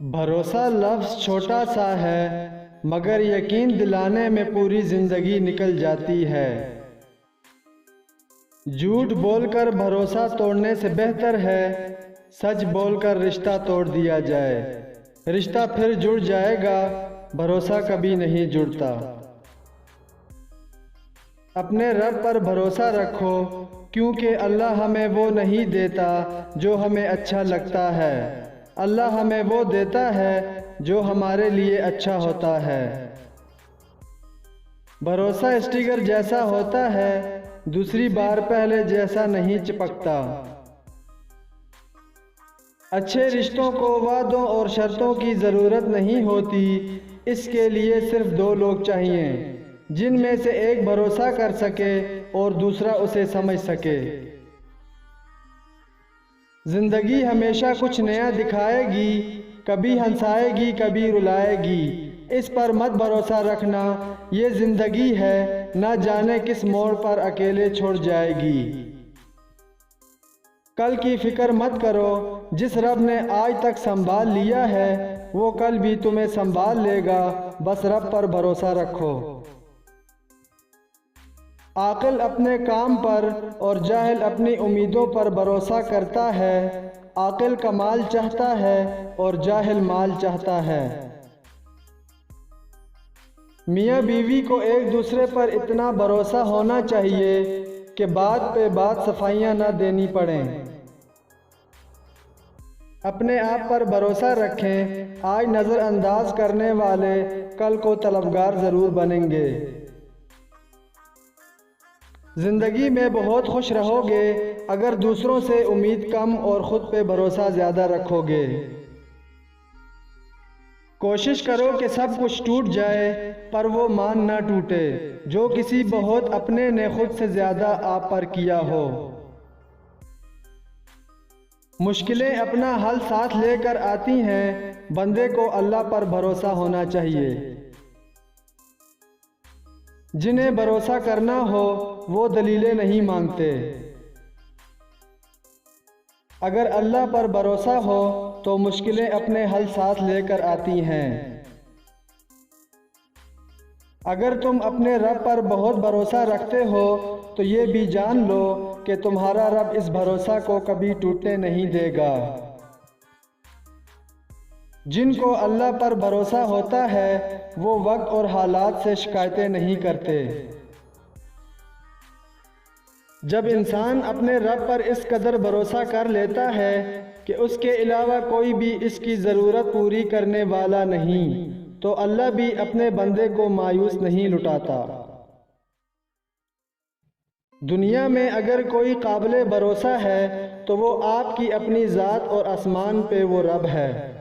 بھروسہ لفظ چھوٹا سا ہے مگر یقین دلانے میں پوری زندگی نکل جاتی ہے۔ جھوٹ بول کر بھروسہ توڑنے سے بہتر ہے سچ بول کر رشتہ توڑ دیا جائے۔ رشتہ پھر جڑ جائے گا، بھروسہ کبھی نہیں جڑتا۔ اپنے رب پر بھروسہ رکھو کیونکہ اللہ ہمیں وہ نہیں دیتا جو ہمیں اچھا لگتا ہے، اللہ ہمیں وہ دیتا ہے جو ہمارے لیے اچھا ہوتا ہے۔ بھروسہ اسٹیکر جیسا ہوتا ہے، دوسری بار پہلے جیسا نہیں چپکتا۔ اچھے رشتوں کو وعدوں اور شرطوں کی ضرورت نہیں ہوتی، اس کے لیے صرف دو لوگ چاہیے جن میں سے ایک بھروسہ کر سکے اور دوسرا اسے سمجھ سکے۔ زندگی ہمیشہ کچھ نیا دکھائے گی، کبھی ہنسائے گی کبھی رلائے گی، اس پر مت بھروسہ رکھنا، یہ زندگی ہے نہ جانے کس موڑ پر اکیلے چھوڑ جائے گی۔ کل کی فکر مت کرو، جس رب نے آج تک سنبھال لیا ہے وہ کل بھی تمہیں سنبھال لے گا، بس رب پر بھروسہ رکھو۔ عاقل اپنے کام پر اور جاہل اپنی امیدوں پر بھروسہ کرتا ہے۔ عاقل کمال چاہتا ہے اور جاہل مال چاہتا ہے۔ میاں بیوی کو ایک دوسرے پر اتنا بھروسہ ہونا چاہیے کہ بات پہ بات صفائیاں نہ دینی پڑیں۔ اپنے آپ پر بھروسہ رکھیں، آج نظر انداز کرنے والے کل کو طلبگار ضرور بنیں گے۔ زندگی میں بہت خوش رہو گے اگر دوسروں سے امید کم اور خود پہ بھروسہ زیادہ رکھو گے۔ کوشش کرو کہ سب کچھ ٹوٹ جائے پر وہ مان نہ ٹوٹے جو کسی بہت اپنے نے خود سے زیادہ آپ پر کیا ہو۔ مشکلیں اپنا حل ساتھ لے کر آتی ہیں، بندے کو اللہ پر بھروسہ ہونا چاہیے۔ جنہیں بھروسہ کرنا ہو وہ دلیلیں نہیں مانگتے۔ اگر اللہ پر بھروسہ ہو تو مشکلیں اپنے حل ساتھ لے کر آتی ہیں۔ اگر تم اپنے رب پر بہت بھروسہ رکھتے ہو تو یہ بھی جان لو کہ تمہارا رب اس بھروسہ کو کبھی ٹوٹنے نہیں دے گا۔ جن کو اللہ پر بھروسہ ہوتا ہے وہ وقت اور حالات سے شکایتیں نہیں کرتے۔ جب انسان اپنے رب پر اس قدر بھروسہ کر لیتا ہے کہ اس کے علاوہ کوئی بھی اس کی ضرورت پوری کرنے والا نہیں، تو اللہ بھی اپنے بندے کو مایوس نہیں لٹاتا۔ دنیا میں اگر کوئی قابل بھروسہ ہے تو وہ آپ کی اپنی ذات اور آسمان پہ وہ رب ہے۔